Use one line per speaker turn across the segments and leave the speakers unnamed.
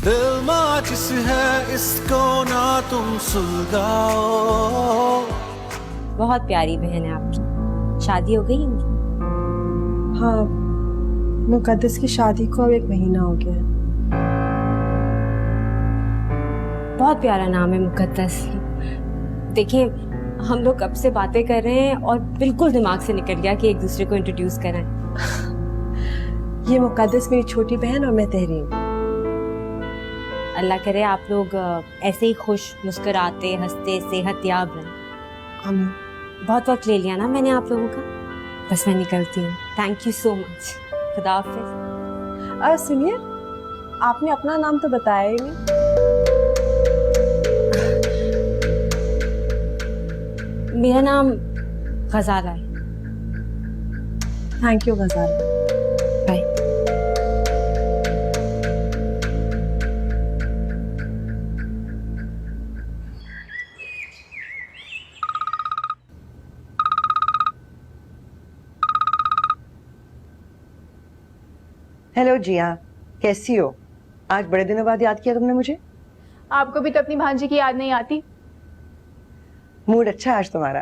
दिल माचिस है इसको ना तुम सुलगाओ।
बहुत प्यारी बहन है आपकी। शादी हो गई उनकी?
हाँ, मुकद्दस की शादी को अब 1 महीना हो गया है।
बहुत प्यारा नाम है मुकद्दस। देखिए, हम लोग कब से बातें कर रहे हैं और बिल्कुल दिमाग से निकल गया कि एक दूसरे को इंट्रोड्यूस कराएं।
ये मुकद्दस मेरी छोटी बहन और मैं तहरीन।
अल्लाह करे आप लोग ऐसे ही खुश, मुस्कुराते, हंसते, सेहतयाब रहें।
आमीन।
बहुत वक्त ले लिया ना मैंने आप लोगों का, बस मैं निकलती हूँ। Thank you so much. खुदा हाफिज।
सुनिए, आपने अपना नाम तो बताया ही नहीं।
मेरा नाम गजाला है।
Thank you Ghazala.
Bye.
Hello Jiya, कैसी हो? आज बड़े दिनों बाद याद किया तुमने मुझे।
आपको भी तो अपनी भांजी की याद नहीं आती?
मूड अच्छा है आज तुम्हारा।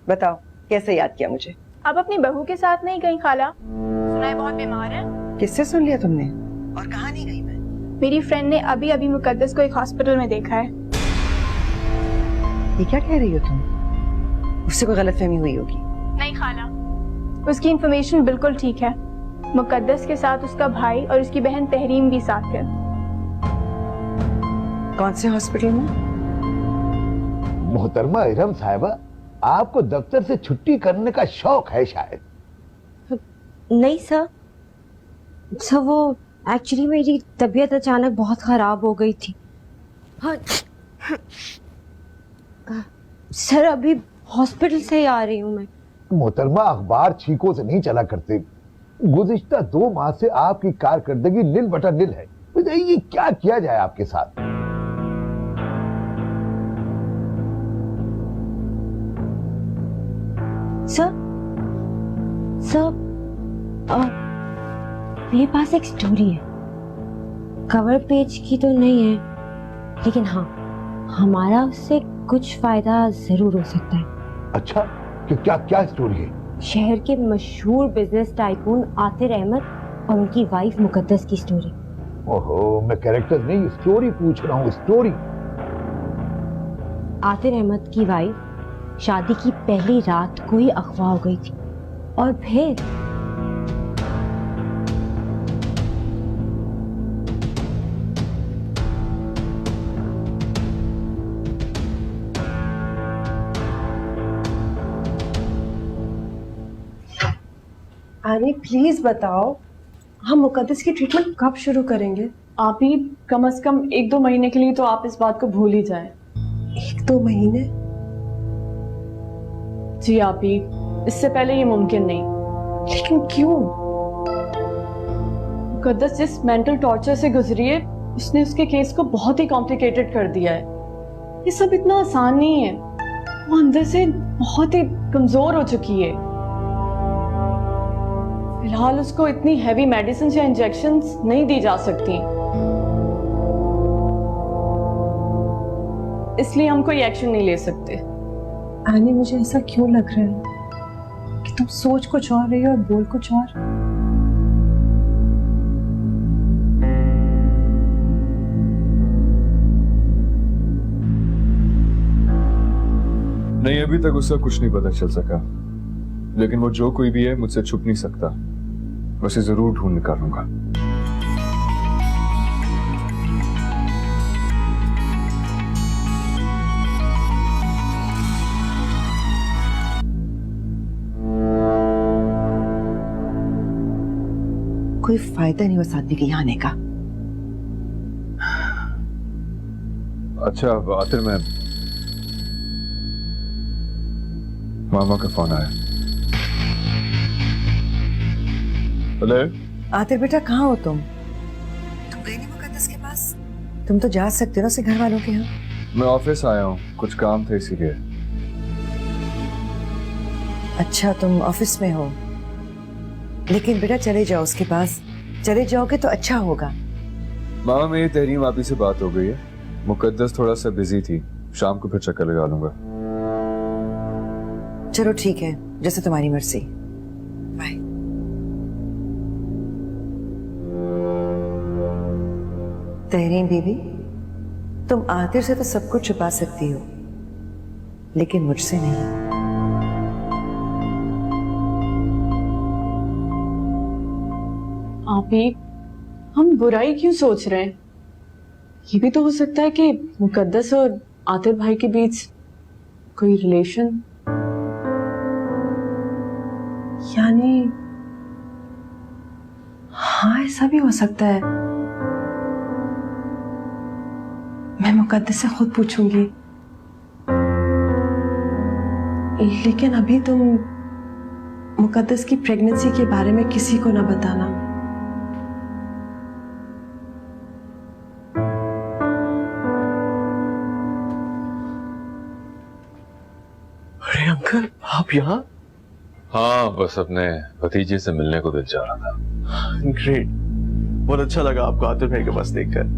बताओ कैसे याद किया मुझे?
आप अपनी बहू के साथ नहीं गई खाला? सुना है बहुत बीमार है।
किससे सुन लिया तुमने? और कहाँ नहीं गई मैं?
मेरी फ्रेंड ने अभी अभी मुकद्दस को एक हॉस्पिटल में देखा है।
ये क्या कह रही हो तुम? उससे कोई गलतफहमी हुई होगी।
नहीं खाला, उसकी इंफॉर्मेशन बिल्कुल ठीक है। मुकद्दस के साथ उसका भाई और उसकी बहन तहरीन भी साथ है।
कौन से हॉस्पिटल में?
मोहतरमा इरम साहिबा, आपको दफ्तर से छुट्टी करने का शौक है शायद।
नहीं सर, वो एक्चुअली मेरी तबीयत अचानक बहुत खराब हो गई थी। हाँ सर, अभी हॉस्पिटल से ही आ रही हूँ मैं।
मोहतरमा, अखबार छीकों से नहीं चला करते। गुज़िश्ता 2 माह से आपकी कारकर्दगी निल बटा निल है। बताइए क्या किया जाए आपके साथ?
सर मेरे पास एक स्टोरी है। कवर पेज की तो नहीं है, लेकिन हाँ, हमारा उससे कुछ फायदा जरूर हो सकता है।
अच्छा, क्या क्या स्टोरी है?
शहर के मशहूर बिजनेस टाइकून आतिर अहमद और उनकी वाइफ मुकद्दस की स्टोरी।
ओहो, मैं कैरेक्टर नहीं स्टोरी पूछ रहा हूँ। स्टोरी।
आतिर अहमद की वाइफ शादी की पहली रात को ही अगवा हो गई थी और फिर
आनी प्लीज बताओ, हम मुकद्दस की ट्रीटमेंट कब शुरू करेंगे?
आप ही कम से कम 1-2 महीने के लिए तो आप इस बात को भूल ही जाएं।
1-2 महीने?
जी आप ही, इससे पहले ये मुमकिन नहीं।
लेकिन क्यों?
मुकद्दस जिस मेंटल टॉर्चर से गुजरी है, उसने उसके केस को बहुत ही कॉम्प्लिकेटेड कर दिया है। ये सब इतना आसान नहीं है। वो अंदर से बहुत ही कमजोर हो चुकी है। फिलहाल उसको इतनी हैवी मेडिसिन या इंजेक्शंस नहीं दी जा सकती, इसलिए हम कोई एक्शन नहीं ले सकते।
आनी, मुझे ऐसा क्यों लग रहा है कि तुम सोच कुछ और रही हो और बोल कुछ और?
नहीं, अभी तक उसका कुछ नहीं पता चल सका, लेकिन वो जो कोई भी है मुझसे छुप नहीं सकता। उसे जरूर ढूंढ निकालूंगा।
कोई फायदा नहीं उस आदमी के यहाँ आने का।
अच्छा आतिर, मैं मामा का फोन आया। हेलो
आतिर बेटा, कहाँ हो तुम? तुम गई नहीं मुकद्दस के पास? तुम तो जा सकते हो ना उसके घर वालों के यहाँ।
मैं ऑफिस आया हूँ, कुछ काम था इसीलिए।
अच्छा, तुम ऑफिस में हो, लेकिन बेटा चले जाओ उसके पास। चले जाओगे तो अच्छा होगा।
मामा मेरी तहरीम आपी से बात हो गई है। मुकद्दस थोड़ा सा बिजी थी, शाम को फिर चक्कर लगा लूंगा।
चलो ठीक है, जैसे तुम्हारी मर्जी। बाय। तहरीन बीबी, तुम आतिर से तो सब कुछ छुपा सकती हो, लेकिन मुझसे नहीं।
आप ही हम बुराई क्यों सोच रहे हैं? ये भी तो हो सकता है कि मुकद्दस और आतिर भाई के बीच कोई रिलेशन,
यानी हाँ, ऐसा भी हो सकता है। मैं मुकद्दस से खुद पूछूंगी, लेकिन अभी तुम मुकद्दस की प्रेगनेंसी के बारे में किसी को ना बताना।
अरे अंकल, आप यहाँ?
हाँ, बस अपने भतीजे से मिलने को दिल चाह रहा था।
ग्रेट, बहुत अच्छा लगा आपको आतिर भाई के पास देखकर।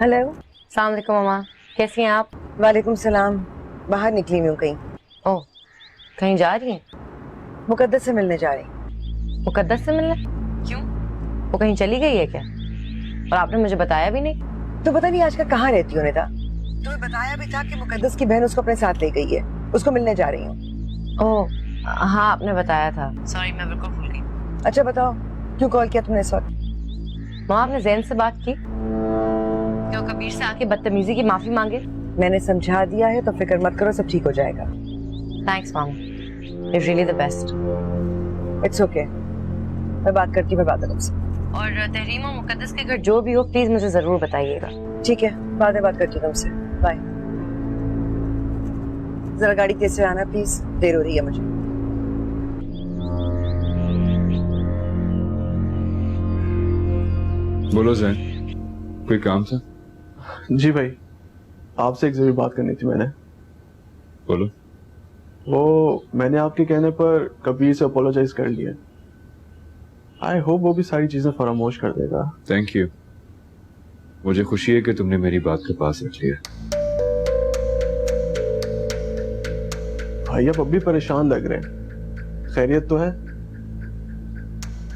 हेलो।
अस्सलाम वालेकुम मामा, कैसी हैं आप?
वालेकुम सलाम। बाहर निकली हुई हूँ कहीं।
ओह, कहीं जा रही हैं?
मुकद्दस से मिलने जा रही।
मुकद्दस से मिलने? क्यों, वो कहीं चली गई है क्या? और आपने मुझे बताया भी नहीं।
तो पता नहीं आजकल कहाँ रहती हो निता। तुम्हें बताया भी था कि मुकद्दस की बहन उसको अपने साथ ले गई है, उसको मिलने जा रही हूँ।
ओह हाँ, आपने बताया था। सॉरी, मैं बिल्कुल भूल गई।
अच्छा बताओ, क्यों कॉल किया तुमने इस वक्त?
माँ, आपने जैन से बात की? क्यों कबीर से आके बदतमीजी की माफी मांगे?
मैंने समझा दिया है, तो फिक्र मत करो, सब ठीक हो जाएगा।
Thanks mama, you really the best.
It's okay, मैं बात करती हूँ बाद में तुमसे।
और तहरीम और मुकद्दस के घर जो भी हो, प्लीज मुझे जरूर बताइएगा।
ठीक है, बाद में बात करती हूँ तुमसे। बाय। जरा गाड़ी तेज से आना प्लीज, देर हो रही है मुझे।
बोलो जैन, कोई काम था?
जी भाई, आपसे एक जरूरी बात करनी थी मैंने।
बोलो।
वो मैंने आपके कहने पर कबीर से अपोलोजाइज कर लिया। आई होप वो भी सारी चीजें फरामोश कर देगा।
थैंक यू, मुझे खुशी है कि तुमने मेरी बात के पास रख लिया।
भाई आप अब भी परेशान लग रहे हैं, खैरियत तो है?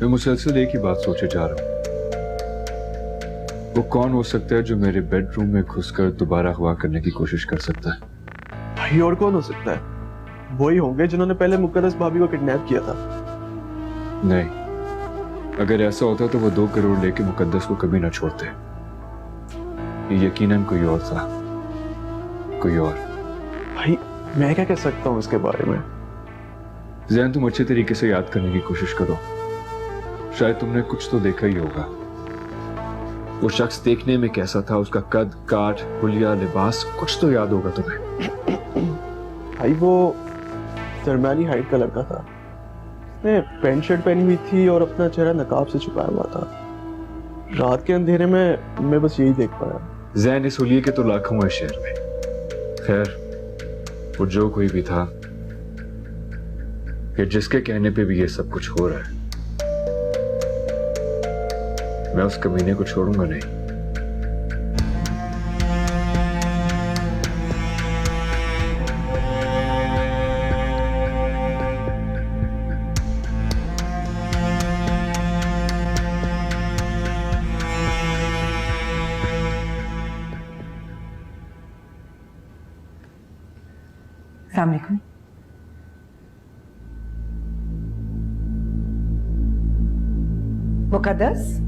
मैं मुसलसल एक ही बात सोचे जा रहा हूँ। वो कौन हो सकता है जो मेरे बेडरूम में घुसकर दोबारा हुआ करने की कोशिश कर सकता है?
भाई और कौन हो सकता है? वही होंगे जिन्होंने पहले मुकद्दस भाभी को किडनैप किया था।
नहीं, अगर ऐसा होता तो वो 2 करोड़ लेके मुकद्दस को कभी ना छोड़ते। ये यकीनन कोई और था, कोई और।
भाई मैं क्या कह सकता हूँ इसके बारे में?
जैन, तुम अच्छे तरीके से याद करने की कोशिश करो। शायद तुमने कुछ तो देखा ही होगा। वो शख्स देखने में कैसा था, उसका कद काठ, हुलिया, लिबास, कुछ तो याद होगा तुम्हें।
भाई वो दरमियानी हाइट का लड़का था, उसने पैंट शर्ट पहनी हुई थी और अपना चेहरा नकाब से छुपाया हुआ था। रात के अंधेरे में मैं बस यही देख पाया।
जैन, इस हुलिये के तो लाखों हैं शहर में। खैर, वो जो कोई भी था, कि जिसके कहने पे भी ये सब कुछ हो रहा है, मैं उस कमीने को छोड़ूंगा नहीं।
अस्सलाम वालेकुम। मुकद्दस,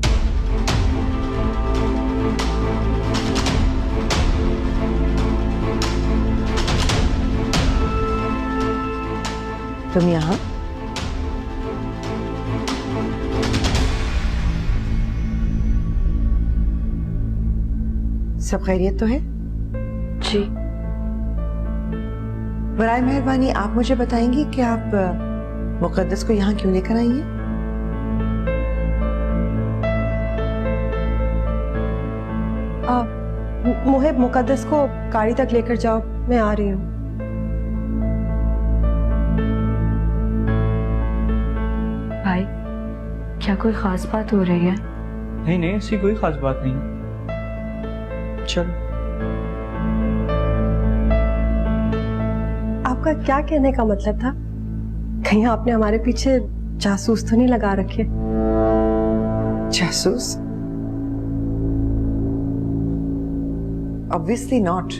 तुम यहाँ? सब खैरियत तो है?
जी।
बराए मेहरबानी आप मुझे बताएंगी कि आप मुकद्दस को यहाँ क्यों लेकर आई हैं?
मोहिब मुकद्दस को गाड़ी तक लेकर जाओ, मैं आ रही हूँ।
भाई, क्या कोई खास बात हो रही है?
नहीं नहीं, ऐसी कोई खास बात नहीं। चल।
आपका क्या कहने का मतलब था? कहीं आपने हमारे पीछे जासूस तो नहीं लगा रखे?
जासूस? Obviously not.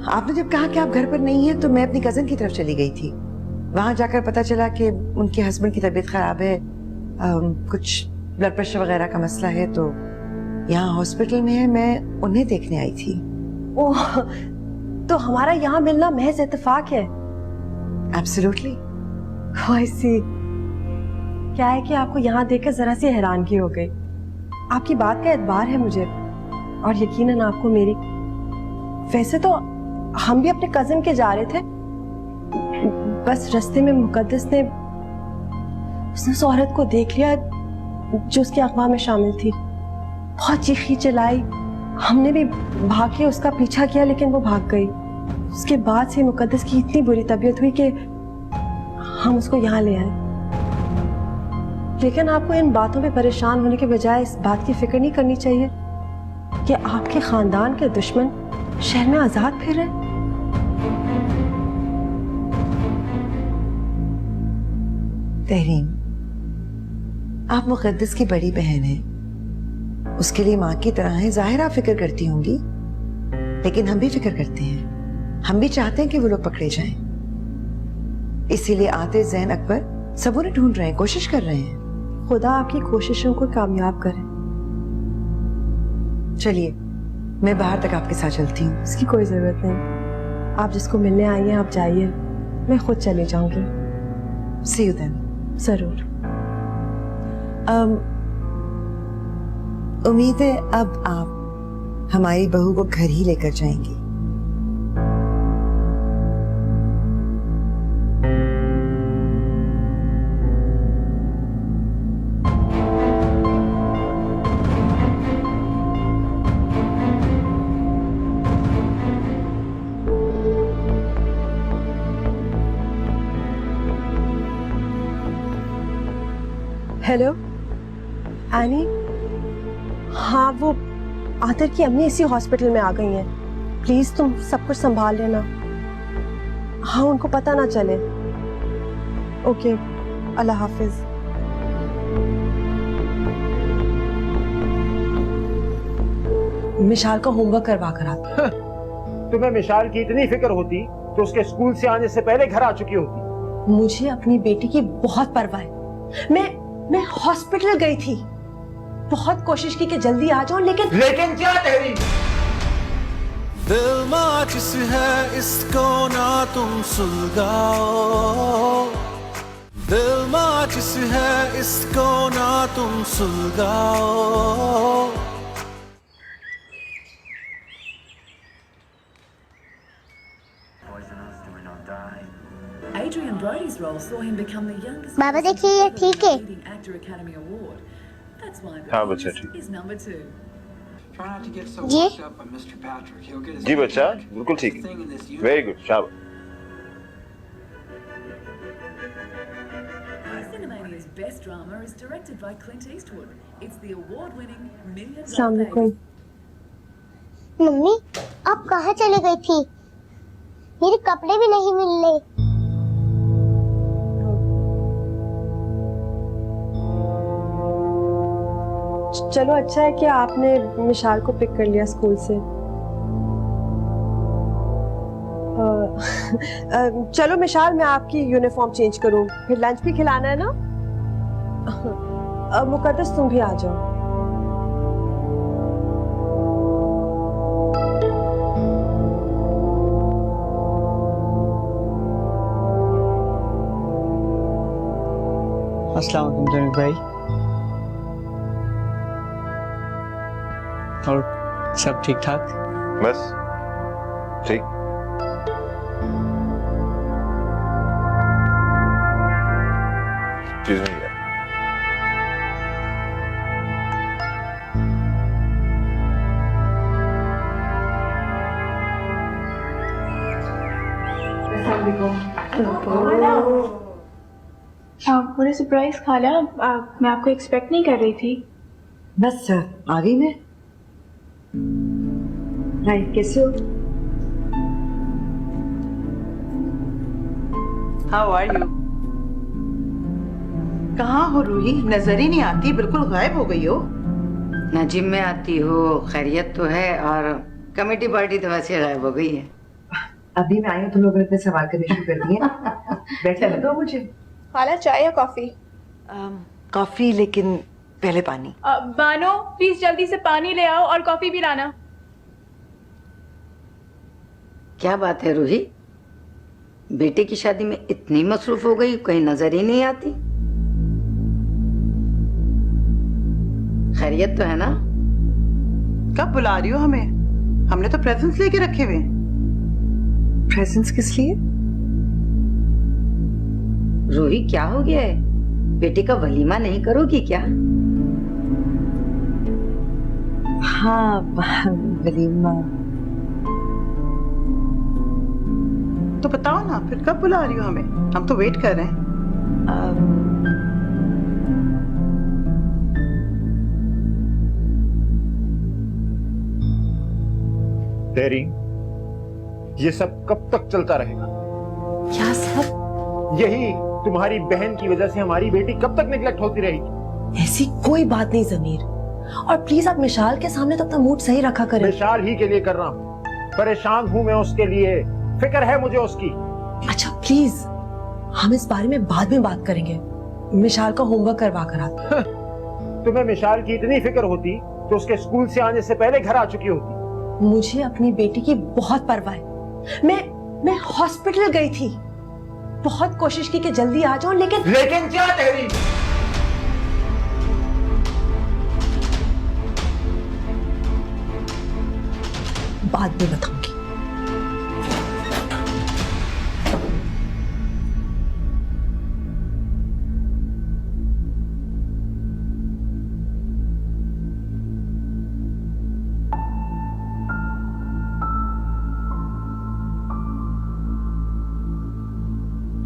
आपने जब कहा कि आप घर पर नहीं हैं तो मैं अपनी कजन की तरफ चली गई थी। वहां जाकर पता चला कि उनके हस्बैंड की तबीयत खराब है, कुछ ब्लड प्रेशर वगैरह का मसला है, तो यहाँ हॉस्पिटल में है, मैं उन्हें देखने आई थी।
ओह, तो हमारा यहाँ मिलना महज इत्तेफाक है।
एब्सोल्युटली।
I see। क्या है कि आपको यहाँ देखकर जरा सी हैरानगी हो गई। आपकी बात का एतबार है मुझे, और यकीनन आपको मेरी। वैसे तो हम भी अपने कजिन के जा रहे थे, बस रास्ते में मुकद्दस ने उसने उस औरत को देख लिया जो उसकी अगवा में शामिल थी। बहुत चीखी चिल्लाई, हमने भी भाग के उसका पीछा किया, लेकिन वो भाग गई। उसके बाद से मुकद्दस की इतनी बुरी तबीयत हुई कि हम उसको यहाँ ले आए। लेकिन आपको इन बातों पे परेशान होने के बजाय इस बात की फिक्र नहीं करनी चाहिए कि आपके खानदान के दुश्मन शहर में आजाद फिर रहे।
तहरीन, आप मुकद्दस की बड़ी बहन हैं, उसके लिए माँ की तरह है, जाहिर आप फिक्र करती होंगी, लेकिन हम भी फिक्र करते हैं। हम भी चाहते हैं कि वो लोग पकड़े जाएं। इसीलिए आते जैन अकबर सब उन्हें ढूंढ रहे हैं, कोशिश कर रहे हैं।
खुदा आपकी कोशिशों को कामयाब करे।
चलिए, मैं बाहर तक आपके साथ चलती हूँ।
इसकी कोई जरूरत नहीं, आप जिसको मिलने आई हैं आप जाइए, मैं खुद चली जाऊंगी।
सी यू देन।
जरूर।
उम्मीद है अब आप हमारी बहू को घर ही लेकर जाएंगी।
Hello any. हाँ, वो आतर की अम्मी इसी हॉस्पिटल में आ गई हैं। प्लीज तुम सब कुछ संभाल लेना। हाँ, उनको पता ना चले। ओके, अल्लाह हाफिज। मिशाल का होमवर्क करवा कर आती।
तुम्हें मिशाल की इतनी फिक्र होती तो उसके स्कूल से आने से पहले घर आ चुकी होती।
मुझे अपनी बेटी की बहुत परवाह है। मैं हॉस्पिटल गई थी, बहुत कोशिश की कि जल्दी आ जाऊं, लेकिन
क्या तहरीर?
दिल माचिस है इसको ना तुम सुलगाओ, दिल माचिस है इसको ना तुम सुलगाओ।
Adrian Brody's role saw him become the youngest
बाबा देखिए ये ठीक है।
leading actor Academy Award. That's why
हाँ,
the
बच्चा,
artist is number 2.
जी
जी बच्चा, बिल्कुल ठीक है। वेरी गुड, शाबाश।
Cinemania's best drama is directed by Clint Eastwood. It's the award-winning Million
अस्सलाम
Dollar
वालेकुम।
Baby.
मम्मी आप कहाँ चली गई थी? मेरे कपड़े भी नहीं मिल रहे।
चलो अच्छा है कि आपने मिशाल को पिक कर लिया स्कूल से। चलो मिशाल, मैं आपकी यूनिफॉर्म चेंज करूं, फिर लंच भी खिलाना है ना। मुकद्दस तुम भी आ जाओ।
अस्सलाम वालेकुम जमील भाई। और सब ठीक ठाक?
बस ठीक। चीज नहीं है।
बड़े सरप्राइज खाला, मैं आपको एक्सपेक्ट नहीं कर रही थी।
बस आ गई मैं। हाय, कैसे हो?
How are you? कहाँ हो रूही? नजर ही नहीं आती, बिल्कुल गायब हो गई हो।
ना जिम में आती हो, खैरियत तो है, और कमेटी पार्टी तो वैसे गायब हो गई है।
अभी मैं आई हूँ, तुम लोग इतने सवाल करने शुरू कर दिए। बैठने दो मुझे।
खाला, चाय या कॉफी?
कॉफी, लेकिन पहले पानी।
बानो, प्लीज जल्दी से पानी ले आओ और कॉफी भी लाना।
क्या बात है रूही, बेटे की शादी में इतनी मसरूफ हो गई, कहीं नजर ही नहीं आती। खैरियत तो है ना?
कब बुला रही हो हमें? हमने तो प्रेजेंट्स लेके रखे हुए।
प्रेजेंट्स किस लिए?
रूही, क्या हो गया है? बेटे का वलीमा नहीं करोगी क्या?
हाँ, वलीमा।
तो बताओ ना, फिर कब बुला रही हो हमें? हम तो वेट कर रहे हैं।
तेरी ये सब कब तक चलता रहेगा?
क्या सब?
यही तुम्हारी बहन की वजह से हमारी बेटी कब तक निगलेक्ट होती रहेगी?
ऐसी कोई बात नहीं जमीर, और प्लीज आप मिशाल के सामने तो अपना मूड सही रखा करें।
मिशाल ही के लिए कर रहा हूँ, परेशान हूँ मैं उसके लिए, फिक्र है मुझे उसकी।
अच्छा प्लीज, हम इस बारे में बाद में बात करेंगे। मिशाल का होमवर्क करवा कर आते।
तुम्हें मिशाल की इतनी फिक्र होती तो उसके स्कूल से आने से पहले घर आ चुकी होती।
मुझे अपनी बेटी की बहुत परवाह है। मैं हॉस्पिटल गई थी, बहुत कोशिश की कि जल्दी आ जाऊं, लेकिन
क्या तेरी?
बाद में बताऊंगी।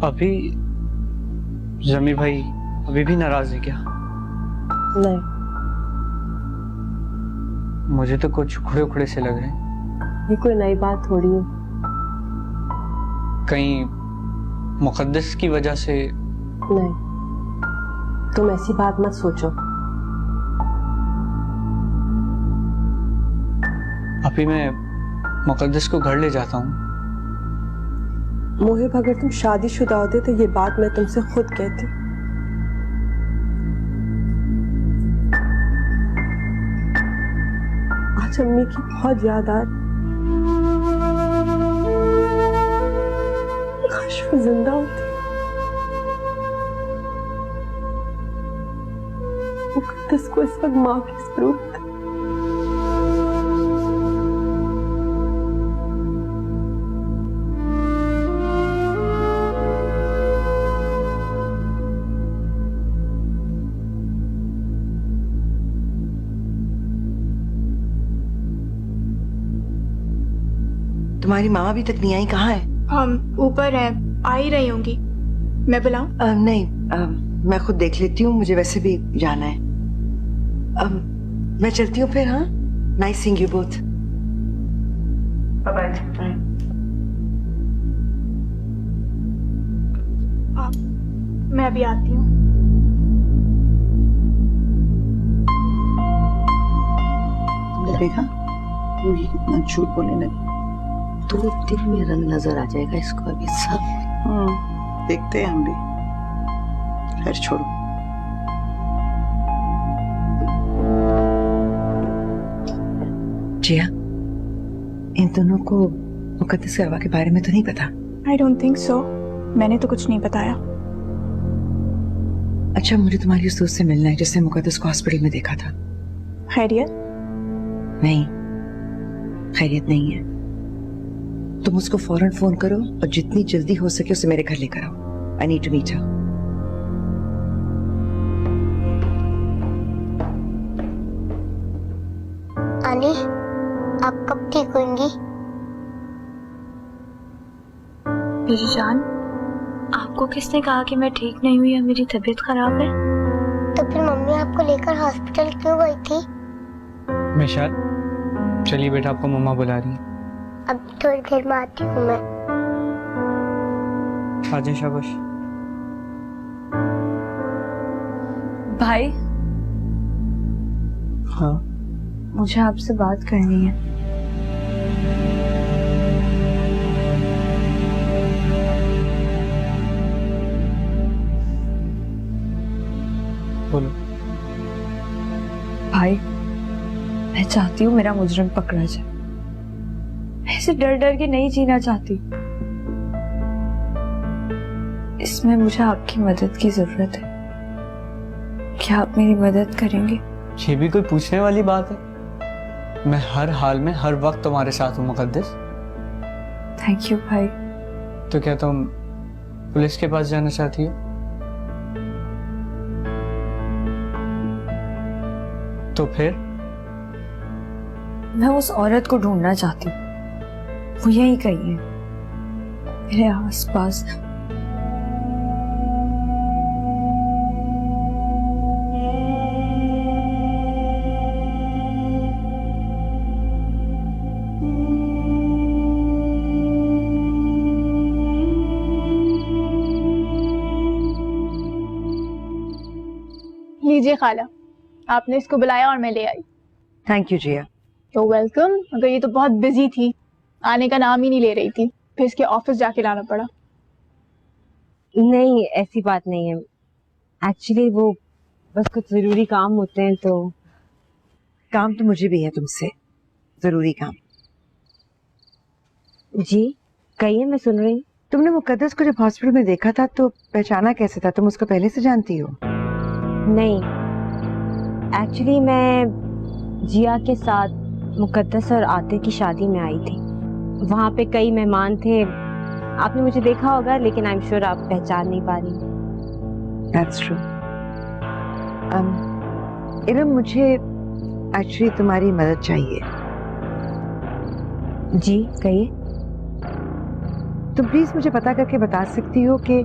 अभी जमीर भाई अभी भी नाराज है क्या?
नहीं,
मुझे तो कुछ उखड़े उखड़े से लग रहे हैं।
ये कोई नई बात थोड़ी है।
कहीं मुकद्दस की वजह से?
नहीं, तुम ऐसी बात मत सोचो।
अभी मैं मुकद्दस को घर ले जाता हूँ।
मोहिब, अगर तुम शादीशुदा होते तो ये बात मैं तुमसे खुद कहती। आज अम्मी की बहुत याद आ रही। काश वो जिंदा होती। मुकद्दस को इस वक्त माँ की जरूरत है।
तुम्हारी माँ अभी तक नहीं आई, कहाँ है?
हम ऊपर हैं, आ ही रही होंगी। मैं बुलाऊं?
नहीं, मैं खुद देख लेती हूँ, मुझे वैसे भी जाना है। मैं चलती हूँ फिर। हाँ, nice seeing you both.
Bye.
मैं अभी आती हूँ।
तुमने देखा रूही कितना झूठ बोलने लगी।
तो दिल में रंग नजर आ जाएगा इसको अभी सब।
देखते हैं हम भी। खैर छोड़ो।
जिया, इन दोनों को मुकद्दस अरवा के बारे में तो नहीं पता?
I don't think so. मैंने तो कुछ नहीं बताया।
अच्छा, मुझे तुम्हारी उस दोस्त से मिलना है जिसने मुकद्दस को हॉस्पिटल में देखा था।
खैरियत?
नहीं, खैरियत नहीं है। तुम उसको फौरन फोन करो और जितनी जल्दी हो सके उसे मेरे घर लेकर आओ। I need to meet her.
आप कब ठीक होंगी?
मेरी जान, आपको किसने कहा कि मैं ठीक नहीं हुई या मेरी तबीयत खराब है?
तो फिर मम्मी आपको लेकर हॉस्पिटल क्यों गई थी?
मिशाल, चलिए बेटा, आपको मम्मा बुला रही है।
अब थोड़ी देर में आती हूँ मैं।
आजा, शाबाश।
भाई,
हाँ,
मुझे आपसे बात करनी है।
बोलो।
भाई, मैं चाहती हूँ मेरा मुजरिम पकड़ा जाए। मैं ऐसे डर डर के नहीं जीना चाहती। इसमें मुझे आपकी मदद की जरूरत है। क्या आप मेरी मदद करेंगे?
ये भी कोई पूछने वाली बात है? मैं हर हाल में हर वक्त तुम्हारे साथ हूँ मुकद्दस।
थैंक यू भाई।
तो क्या तुम पुलिस के पास जाना चाहती हो? तो फिर?
मैं उस औरत को ढूंढना चाहती हूँ। वो यहीं कहीं है, मेरे आसपास।
लीजिए खाला, आपने इसको बुलाया और मैं ले आई।
थैंक यू जिया।
तो वेलकम। मगर ये तो बहुत बिजी थी, आने का नाम ही नहीं ले रही थी, फिर इसके ऑफिस जाके लाना पड़ा।
नहीं, ऐसी बात नहीं है। एक्चुअली वो बस कुछ जरूरी काम होते हैं। तो
काम तो मुझे भी है तुमसे, जरूरी काम।
जी कहिए, मैं सुन रही हूँ।
तुमने मुकद्दस को जब हॉस्पिटल में देखा था तो पहचाना कैसे था? तुम उसको पहले से जानती हो?
नहीं, एक्चुअली मैं जिया के साथ मुकद्दस और आतिर की शादी में आई थी। वहाँ पे कई मेहमान थे। आपने मुझे देखा होगा, लेकिन आई एम श्योर आप पहचान नहीं पा रही।
That's true. इरम, मुझे एक्चुअली तुम्हारी मदद चाहिए।
जी कहिए।
तुम प्लीज मुझे पता करके बता सकती हो कि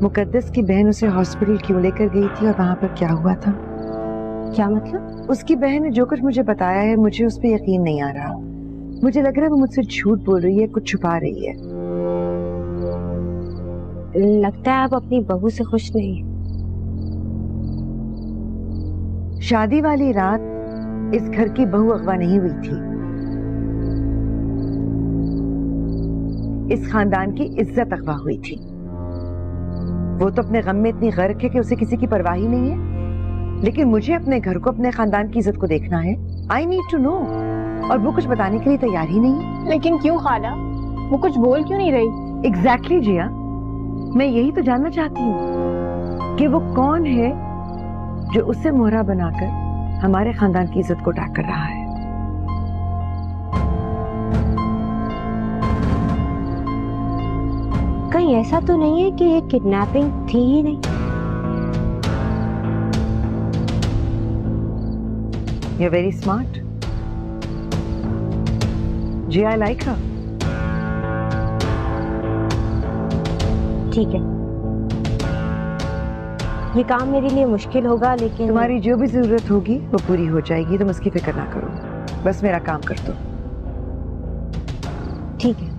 मुकद्दस की बहन उसे हॉस्पिटल क्यों लेकर गई थी और वहां पर क्या हुआ था?
क्या मतलब?
उसकी बहन ने जो कुछ मुझे बताया है, मुझे उस पर यकीन नहीं आ रहा। मुझे लग रहा है वो मुझसे झूठ बोल रही है, कुछ छुपा रही है।
लगता है आप अपनी बहू से खुश नहीं।
शादी वाली रात इस घर की बहू अगवा नहीं हुई थी। इस खानदान की इज्जत अगवा हुई थी। वो तो अपने गम में इतनी गर्क है कि उसे किसी की परवाह ही नहीं है। लेकिन मुझे अपने घर को, अपने खानदान की इज्जत को देखना है। I need to know. और वो कुछ बताने के लिए तैयार ही नहीं है।
लेकिन क्यों खाला? वो कुछ बोल क्यों नहीं रही?
एग्जैक्टली जिया, मैं यही तो जानना चाहती हूँ कि वो कौन है जो उससे मोहरा बनाकर हमारे खानदान की इज्जत को टाक कर रहा है।
कहीं ऐसा तो नहीं है कि ये किडनैपिंग थी ही नहीं?
You're very smart. Ji, I like her.
ठीक है, ये काम मेरे लिए मुश्किल होगा, लेकिन
तुम्हारी जो भी जरूरत होगी वो पूरी हो जाएगी। तुम उसकी फिक्र ना करो, बस मेरा काम कर दो।
ठीक है,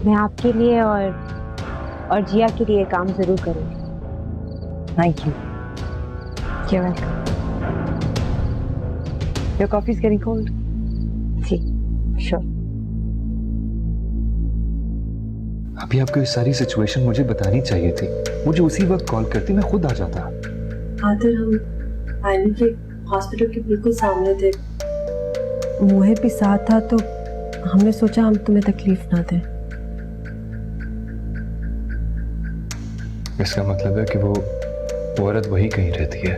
मैं आपके लिए और जिया के लिए काम जरूर करूंगी।
Thank you.
You're welcome.
Your coffee is getting cold.
जी, sure.
अभी आपको ये सारी सिचुएशन मुझे बतानी चाहिए थी। मुझे उसी वक्त कॉल करती, मैं खुद आ जाता।
आदिर, हम आईनी के हॉस्पिटल के बिल्कुल सामने थे। मोहित भी साथ था, तो हमने सोचा हम तुम्हें तकलीफ ना दें।
इसका मतलब है कि वो औरत वही कहीं रहती है,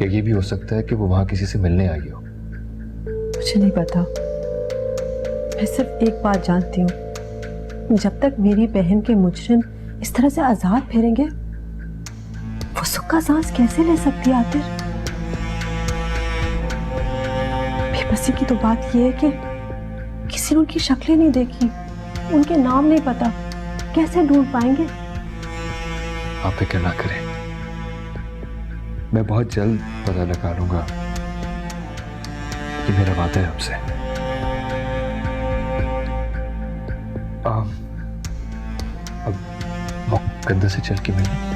या ये भी हो सकता है कि वो वहां किसी से मिलने आई हो।
मुझे नहीं पता। मैं सिर्फ एक बात जानती हूँ, जब तक मेरी बहन के मुजरिम इस तरह से आजाद फिरेंगे, वो सुख का सांस कैसे ले सकती है आखिर? बेबसी की तो बात ये है कि किसी ने उनकी शक्लें नहीं देखी, उनके नाम नहीं पता, कैसे ढूंढ पाएंगे?
आप फिक्र ना करें, मैं बहुत जल्द पता लगा लूंगा। ये मेरा वादा है आपसे। अब मुकद्दस से चल के मिलना।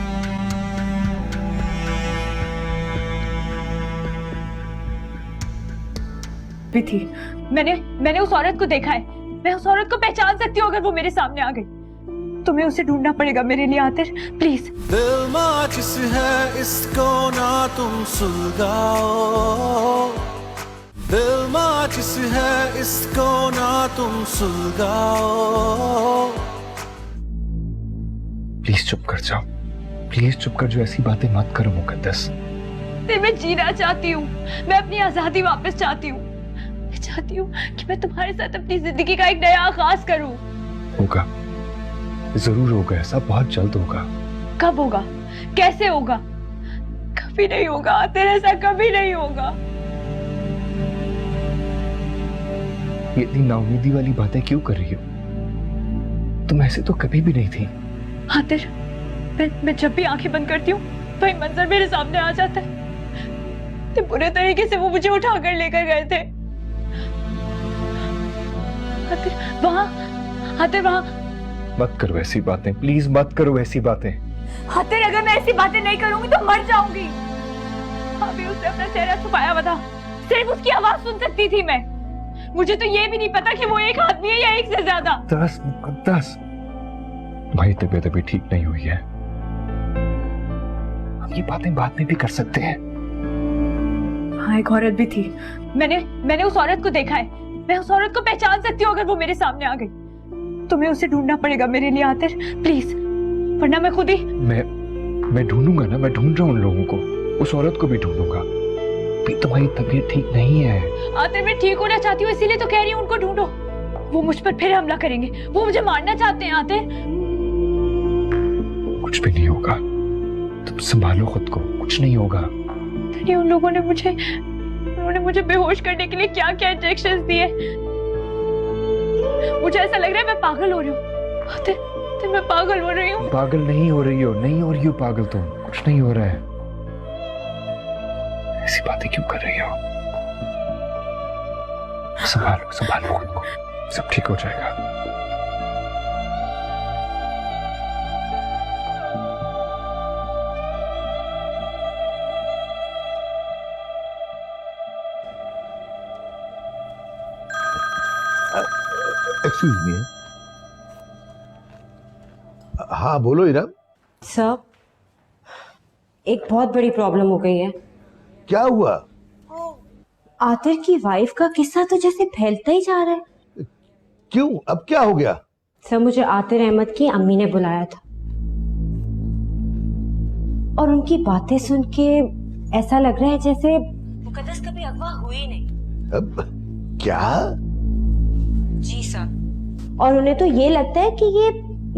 भी थी, मैंने उस औरत को देखा है। मैं उस औरत को पहचान सकती हूँ अगर वो मेरे सामने आ गई। तुम्हें उसे ढूंढना पड़ेगा मेरे लिए आतिर, प्लीज।
दिल माचिस है इसको ना तुम सुलगाओ, दिल माचिस है इसको ना तुम सुलगाओ।
प्लीज चुप कर जाओ, प्लीज चुप कर जाओ, ऐसी बातें मत करो मुकद्दस।
मैं जीना चाहती हूँ, मैं अपनी आजादी वापस चाहती हूँ। मैं चाहती हूँ कि मैं तुम्हारे साथ अपनी जिंदगी का एक नया आगाज करूँ।
होगा, जरूर होगा, ऐसा बहुत जल्द होगा।
कब होगा, कैसे होगा? कभी नहीं होगा आतिर, ऐसा कभी नहीं होगा।
ये इतनी नाउमीदी वाली बातें क्यों कर रही हो? तुम ऐसे तो कभी भी नहीं थी।
आतिर, मैं जब भी आंखें बंद करती हूँ वही मंजर मेरे सामने आ जाता है। तो बुरे तरीके से वो मुझे उठाकर लेकर गए थे। आतिर वहाँ
मत करो ऐसी बातें, प्लीज मत करो ऐसी बातें।
आतिर, अगर मैं ऐसी बातें नहीं करूंगी तो मर जाऊंगी। अभी उसने अपना चेहरा छुपाया हुआ था, सिर्फ उसकी आवाज सुन सकती थी मैं। मुझे तो ये भी नहीं पता कि वो एक आदमी है या एक से ज्यादा।
मुकद्दस, तुम्हारी तबीयत अभी ठीक नहीं हुई है, हम ये बातें बाद में भी कर सकते हैं।
हाँ, एक औरत भी थी, मैंने उस औरत को देखा है। मैं उस औरत को पहचान सकती हूँ अगर वो मेरे सामने आ गई। तुम्हें उसे ढूंढना पड़ेगा मेरे लिए आतिर, प्लीज, वरना मैं खुद ही।
मैं ढूंढूंगा ना, मैं ढूंढ रहा हूँ उन लोगों को, उस औरत को भी ढूंढूंगा। भी तुम्हारी तबीयत ठीक नहीं है
आतिर, मैं ठीक होना चाहती हूँ, इसीलिए तो कह रही हूँ उनको ढूंढो। वो मुझ पर फिर हमला करेंगे, वो मुझे मारना चाहते हैं आतिर।
कुछ भी नहीं होगा, तुम संभालो खुद को, कुछ नहीं होगा।
उन लोगों ने मुझे बेहोश करने के लिए क्या क्या इंजेक्शंस दिए। मुझे ऐसा लग रहा है मैं पागल हो रही हूँ। आतिर, मैं पागल हो रही हूँ।
पागल नहीं हो रही हो पागल तुम, कुछ नहीं हो रहा है। ऐसी बातें क्यों कर रही हो? संभालो खुद को, सब ठीक हो जाएगा।
Excuse me. हाँ बोलो इरम।
सर, एक बहुत बड़ी प्रॉब्लम हो गई है।
क्या हुआ?
आतिर की वाइफ का किस्सा तो जैसे फैलता ही जा रहा है।
क्यों, अब क्या हो गया?
सर, मुझे आतिर अहमद की अम्मी ने बुलाया था और उनकी बातें सुन के ऐसा लग रहा है जैसे मुकद्दस कभी अगवा हुई नहीं।
अब क्या?
जी सर, और उन्हें तो ये लगता है कि ये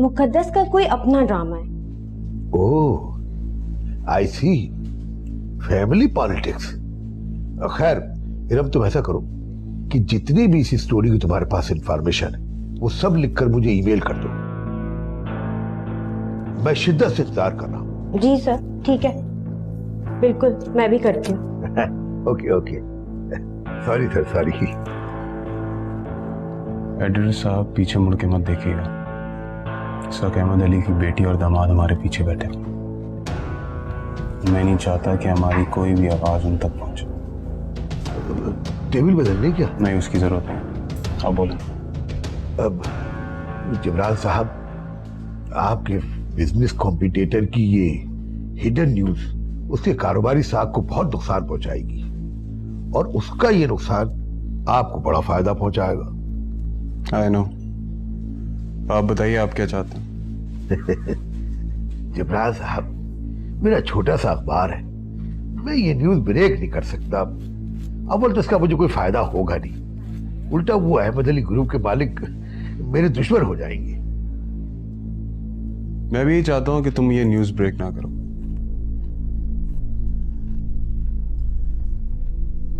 मुकद्दस का कोई अपना ड्रामा है।
ओह, आई सी, फैमिली पॉलिटिक्स। खैर इरम, तुम ऐसा करो कि जितनी भी इस स्टोरी की तुम्हारे पास इंफॉर्मेशन है वो सब लिखकर मुझे ईमेल कर दो। मैं शिद्दत से इंतजार कर रहा हूँ।
जी सर, ठीक है, बिल्कुल, मैं भी करती हूँ।
Okay okay, sorry sir, sorry.
Editor साहब, पीछे मुड़ के मत देखिएगा। शक अहमद अली की बेटी और दामाद हमारे पीछे बैठे। मैं नहीं चाहता कि हमारी कोई भी आवाज उन तक पहुंचे।
टेबल बदलने क्या?
नहीं, उसकी जरूरत नहीं। आप बोलें।
अब जबरान साहब, आपके बिजनेस कॉम्पिटिटर की ये हिडन न्यूज उसके कारोबारी साख को बहुत नुकसान पहुंचाएगी और उसका ये नुकसान आपको बड़ा फायदा पहुंचाएगा।
I know. आप बताइए, आप क्या चाहते हैं?
जबरान साहब, मेरा छोटा सा अखबार है, मैं ये न्यूज ब्रेक नहीं कर सकता। अव्वल तो इसका मुझे कोई फायदा होगा नहीं, उल्टा वो अहमद अली ग्रुप के मालिक मेरे दुश्मन हो जाएंगे।
मैं भी यही चाहता हूं कि तुम ये न्यूज ब्रेक ना करो,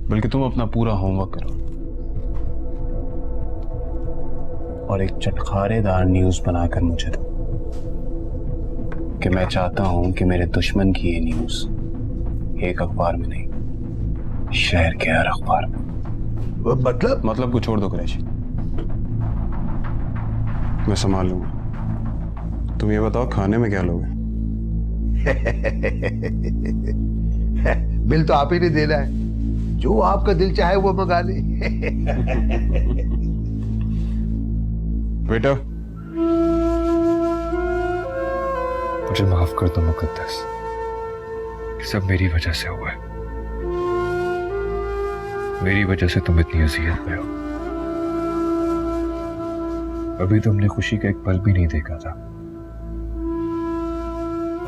बल्कि तुम अपना पूरा होमवर्क करो। और एक चटखारेदार न्यूज बनाकर मुझे दो कि मैं चाहता हूं कि मेरे दुश्मन की ये न्यूज एक अखबार में नहीं, शहर के हर अखबार में।
मतलब
को छोड़ दो कुरैशी, मैं संभाल लूंगा। तुम ये बताओ खाने में क्या लोगे?
बिल तो आप ही ने देना है, जो आपका दिल चाहे वो मंगा ले।
बेटा
मुझे माफ कर दो मुकद्दस, ये सब मेरी वजह से हुआ है। मेरी वजह से तुम इतनी अजियत में हो। अभी तो हमने खुशी का एक पल भी नहीं देखा था।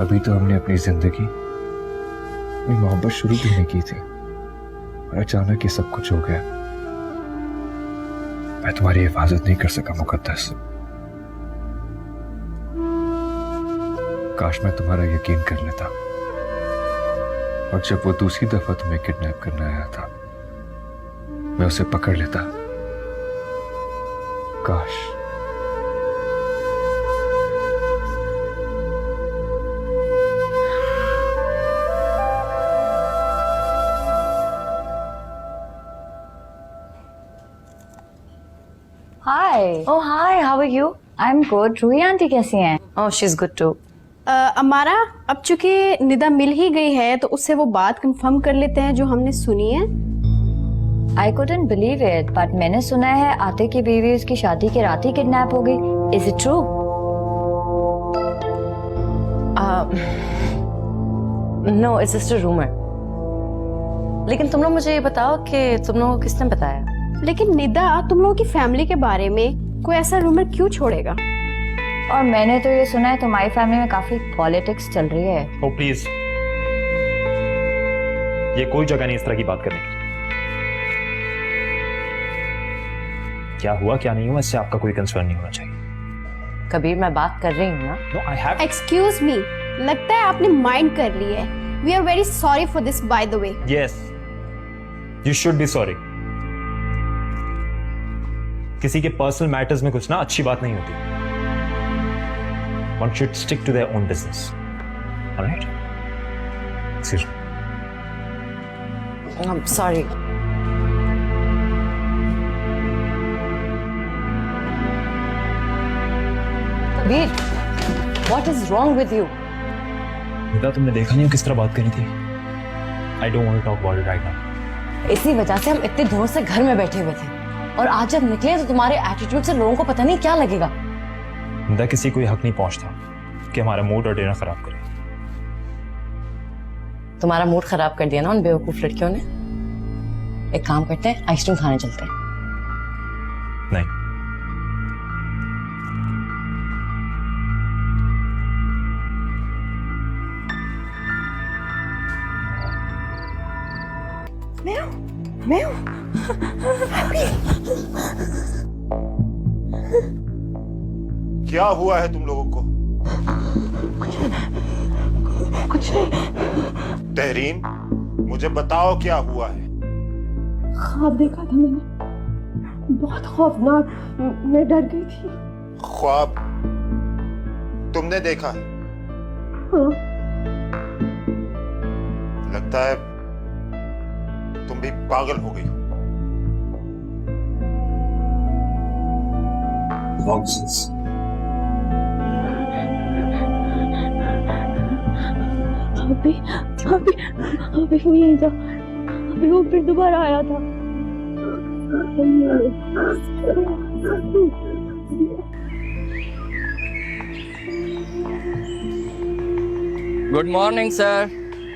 अभी तो हमने अपनी जिंदगी, अपनी मोहब्बत शुरू भी नहीं की थी, और अचानक ये सब कुछ हो गया। मैं तुम्हारी हिफाजत नहीं कर सका मुकद्दस। काश मैं तुम्हारा यकीन कर लेता, और जब वो दूसरी दफा तुम्हें किडनैप करने आया था मैं उसे पकड़ लेता। काश।
Hi. Oh hi, how are you? I'm good. Ruhi aunty कैसी हैं?
Oh, she's good too.
अमारा, अब चूंकि निदा मिल ही गई है तो उससे वो बात कंफर्म कर लेते हैं जो हमने सुनी है।
I couldn't believe it, but मैंने सुना है आते की बीवी उसकी शादी के रात ही किडनैप हो गई। Is it true?
No, it's just a rumor. लेकिन तुम लोग मुझे ये बताओ कि तुम लोगों को किसने बताया?
लेकिन निदा, तुम लोगों की फैमिली के बारे में कोई ऐसा रूमर क्यों छोड़ेगा?
और मैंने तो ये सुना है तुम्हारी फैमिली में काफी पॉलिटिक्स चल रही है।
ओ प्लीज, ये कोई जगह नहीं इस तरह की बात करने की। क्या हुआ क्या नहीं हुआ इससे आपका कोई कंसर्न नहीं होना चाहिए।
कबीर, मैं बात कर रही हूँ ना।
No, I have...
excuse me, लगता है आपने माइंड कर ली है। We are very sorry for this by the way.
Yes, you should be sorry. किसी के पर्सनल मैटर्स में कुछ ना अच्छी बात नहीं होती। One should stick to their own business. All right? Excuse me.
I'm sorry. Kabir, what is wrong with you?
Nida, तुमने देखा नहीं किस तरह बात करी थी? I don't want to talk about it right now.
इसी वजह से हम इतने दिनों से घर में बैठे हुए थे, और आज जब निकले तो तुम्हारे एटीट्यूड से लोगों को पता नहीं क्या लगेगा।
निदा, किसी को हक नहीं पहुंचता कि हमारा मूड और डिनर खराब करे।
तुम्हारा मूड खराब कर दिया ना उन बेवकूफ लड़कियों ने। एक काम करते हैं, आइसक्रीम खाने चलते हैं।
नहीं,
मैं हूँ।
क्या हुआ है तुम लोगों को?
कुछ नहीं।
तहरीन, मुझे बताओ क्या हुआ है?
ख्वाब देखा था मैंने, बहुत खौफनाक। मैं डर गई थी।
ख्वाब तुमने देखा?
हाँ।
लगता है तुम भी पागल हो गई हो।
Nonsense.
अभी वो यहीं था, अभी वो फिर दोबारा आया था।
Good morning sir.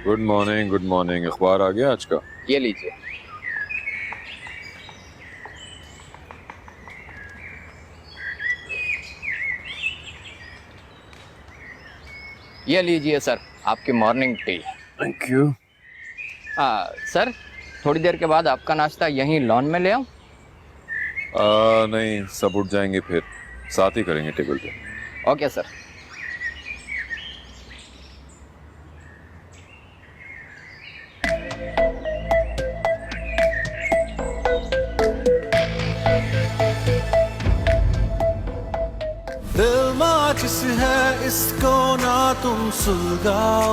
Good morning, good morning. अखबार आ गया आज का?
ये लीजिए। ये लीजिए सर, आपकी morning tea.
Thank you.
Sir, थोड़ी देर के बाद आपका नाश्ता यहीं लॉन में ले आऊं?
नहीं, सब उठ जाएंगे फिर साथ ही करेंगे टेबल पे।
Okay sir.
माचिस है इसको ना तुम सुलगाओ